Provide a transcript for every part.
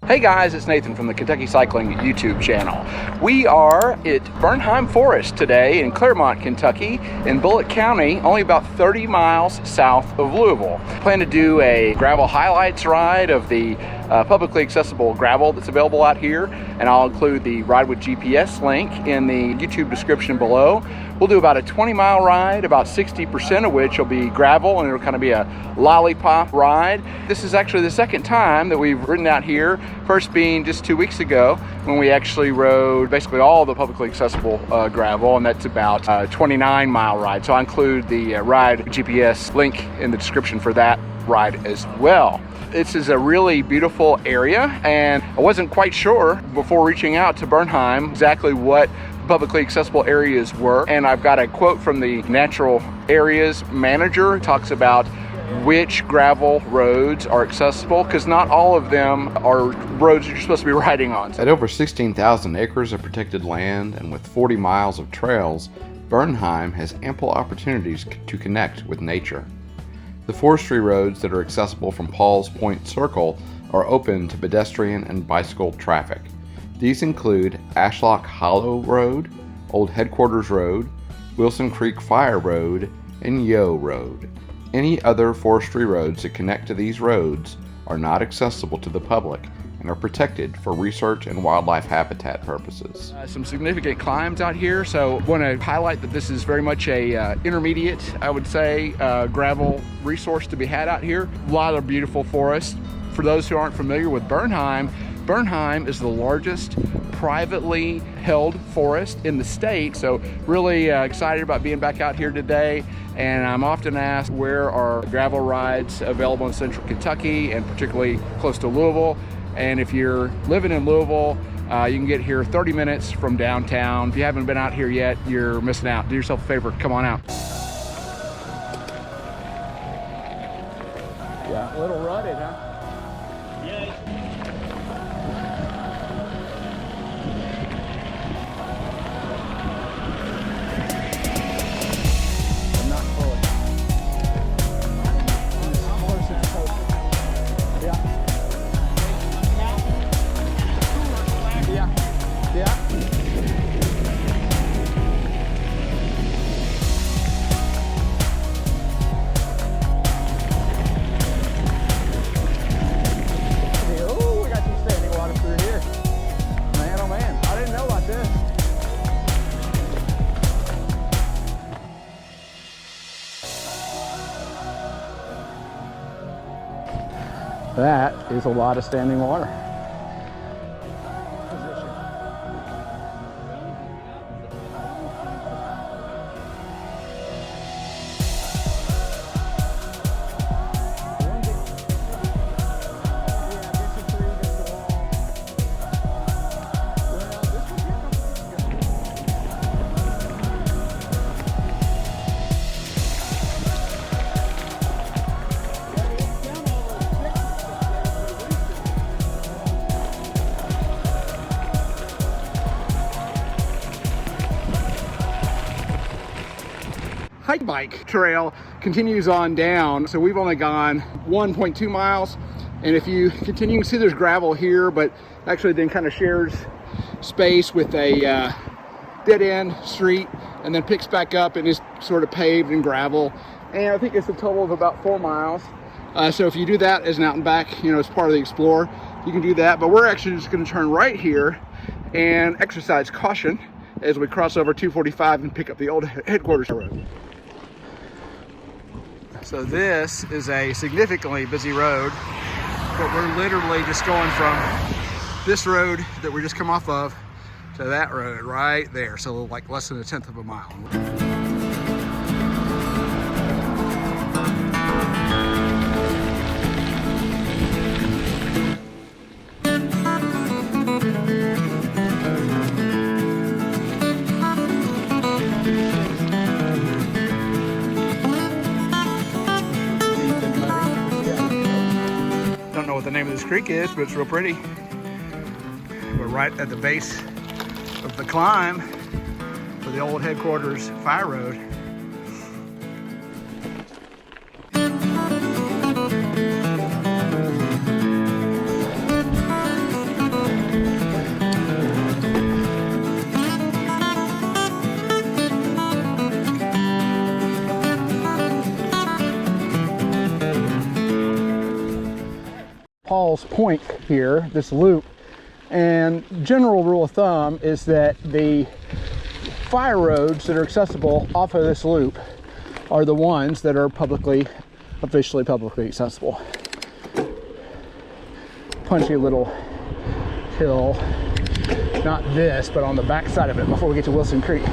Hey guys, it's Nathan from the Kentucky Cycling YouTube channel. We are at Bernheim Forest today in Claremont, Kentucky, in Bullitt County, only about 30 miles south of Louisville. Plan to do a gravel highlights ride of the publicly accessible gravel that's available out here, and I'll include the ride with GPS link in the YouTube description below. We'll do about a 20-mile ride, about 60% of which will be gravel, and it'll kind of be a lollipop ride. This is actually the second time that we've ridden out here, first being just 2 weeks ago when we actually rode basically all the publicly accessible gravel, and that's about a 29-mile ride. So I'll include the ride GPS link in the description for that ride as well. This is a really beautiful area, and I wasn't quite sure before reaching out to Bernheim exactly what publicly accessible areas were, and I've got a quote from the natural areas manager. It talks about which gravel roads are accessible, because not all of them are roads you're supposed to be riding on. At over 16,000 acres of protected land and with 40 miles of trails, Bernheim has ample opportunities to connect with nature. The forestry roads that are accessible from Paul's Point Circle are open to pedestrian and bicycle traffic. These include Ashlock Hollow Road, Old Headquarters Road, Wilson Creek Fire Road, and Yoe Rd. Any other forestry roads that connect to these roads are not accessible to the public and are protected for research and wildlife habitat purposes. Some significant climbs out here, so I want to highlight that this is very much a intermediate, I would say, gravel resource to be had out here. A lot of beautiful forests. For those who aren't familiar with Bernheim, Bernheim is the largest privately held forest in the state, so really excited about being back out here today. And I'm often asked where are gravel rides available in central Kentucky and particularly close to Louisville. And if you're living in Louisville, you can get here 30 minutes from downtown. If you haven't been out here yet, you're missing out. Do yourself a favor, come on out. Yeah, a little rutted, huh? That is a lot of standing water. Hike bike trail continues on down, so we've only gone 1.2 miles, and if you continue, you can see there's gravel here, but actually then kind of shares space with a dead-end street and then picks back up and is sort of paved and gravel, and I think it's a total of about 4 miles. So if you do that as an out and back, as part of the Explore, you can do that, but we're actually just going to turn right here and exercise caution as we cross over 245 and pick up the Old Headquarters Road. So this is a significantly busy road, but we're literally just going from this road that we just come off of to that road right there. So like less than 1/10 of a mile. Don't know what the name of this creek is, but it's real pretty. We're right at the base of the climb for the Old Headquarters Fire Road. Paul's Point here, this loop. And general rule of thumb is that the fire roads that are accessible off of this loop are the ones that are officially publicly accessible. Punchy little hill, not this, but on the back side of it before we get to Wilson Creek.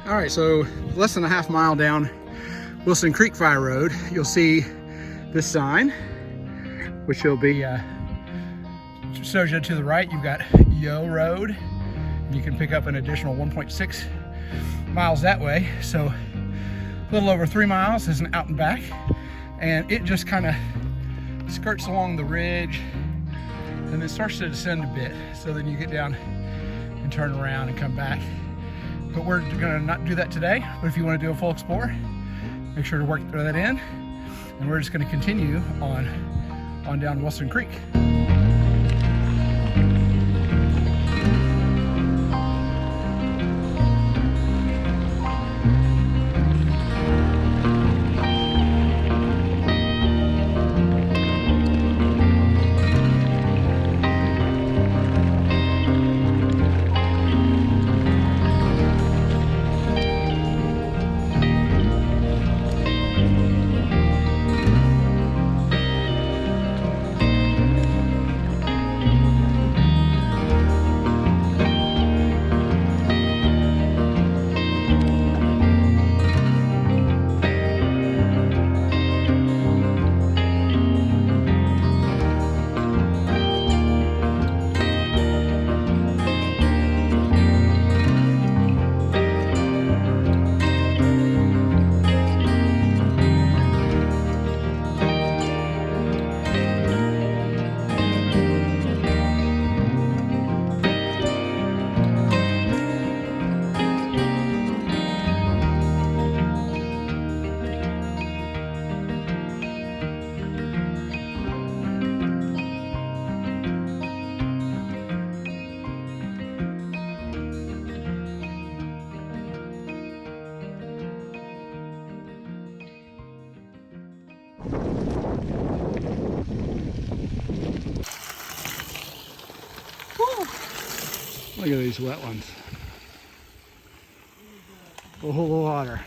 All right, so less than a half mile down Wilson Creek Fire Road, you'll see this sign, which will be, shows you to the right, you've got Yoe Rd. You can pick up an additional 1.6 miles that way. So a little over 3 miles is an out and back, and it just kind of skirts along the ridge and then starts to descend a bit. So then you get down and turn around and come back. But we're gonna not do that today. But if you want to do a full explore, make sure to work that in. And we're just gonna continue on down Wilson Creek. Look at these wet ones. A whole lot of water.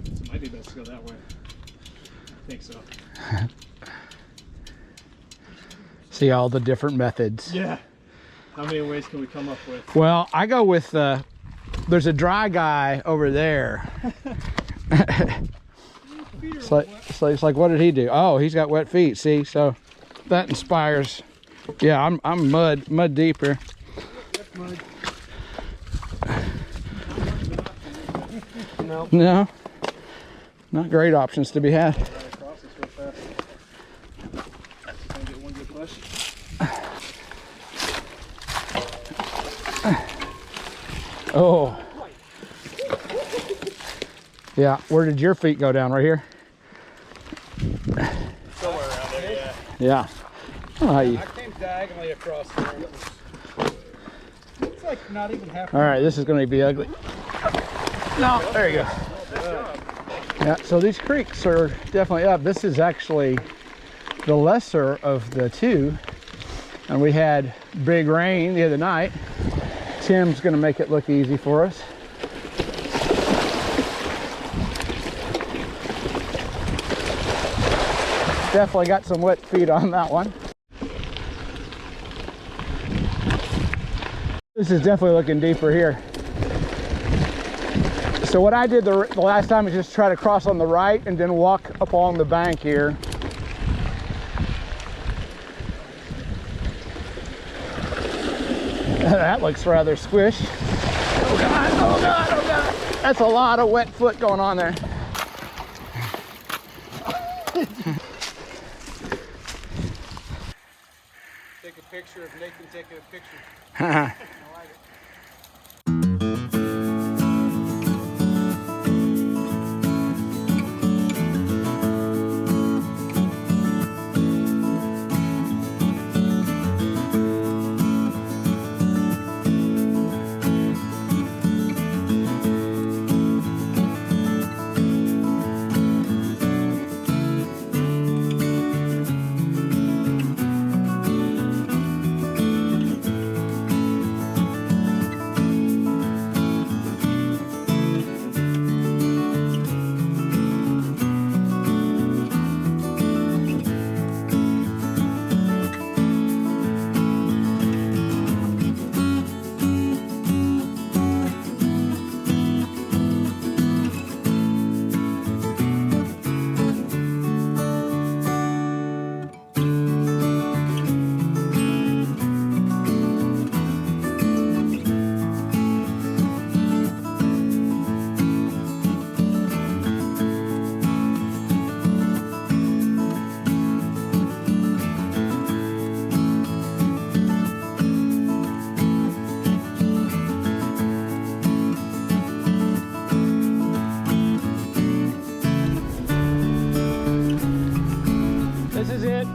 It might be best to go that way. I think so. See all the different methods. Yeah. How many ways can we come up with? Well, I go with there's a dry guy over there. It's like, what did he do? Oh, he's got wet feet. See, so that inspires. Yeah, I'm mud deep here. Mud. No, not great options to be had. Across this real fast. Can I get one good push? Oh. Yeah, where did your feet go down? Right here? Somewhere around there, yeah. Yeah. I don't know how you... I came diagonally across there. It's like not even half. All right, this is going to be ugly. No, there you go. Yeah, so these creeks are definitely up. This is actually the lesser of the two. And we had big rain the other night. Tim's going to make it look easy for us. Definitely got some wet feet on that one. This is definitely looking deeper here. So what I did the last time is just try to cross on the right and then walk up along the bank here. That looks rather squished. Oh God, oh God, oh God. That's a lot of wet foot going on there. Take a picture of Nathan taking a picture. Uh-huh. I like it. This is it.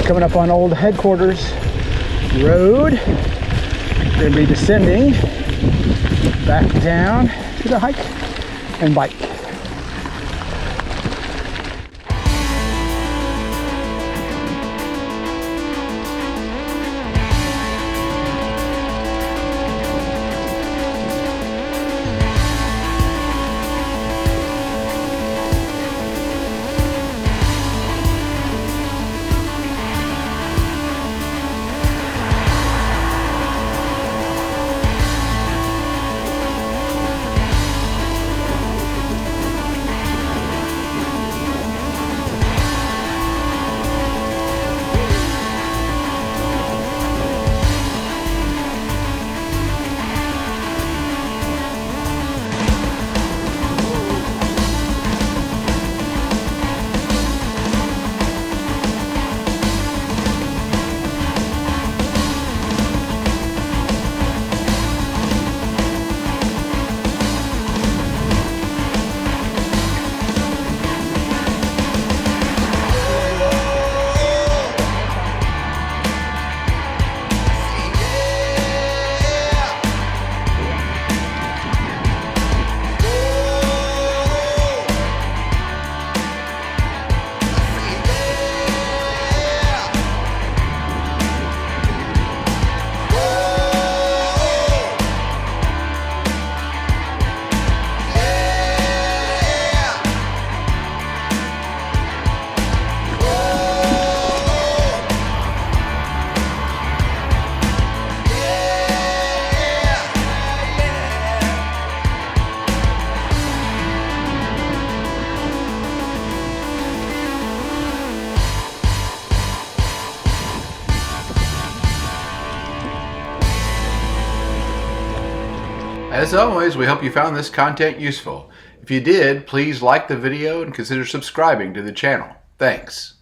Coming up on old headquarters road. We're going to be descending back down to the hike and bike. As always, we hope you found this content useful. If you did, please like the video and consider subscribing to the channel. Thanks.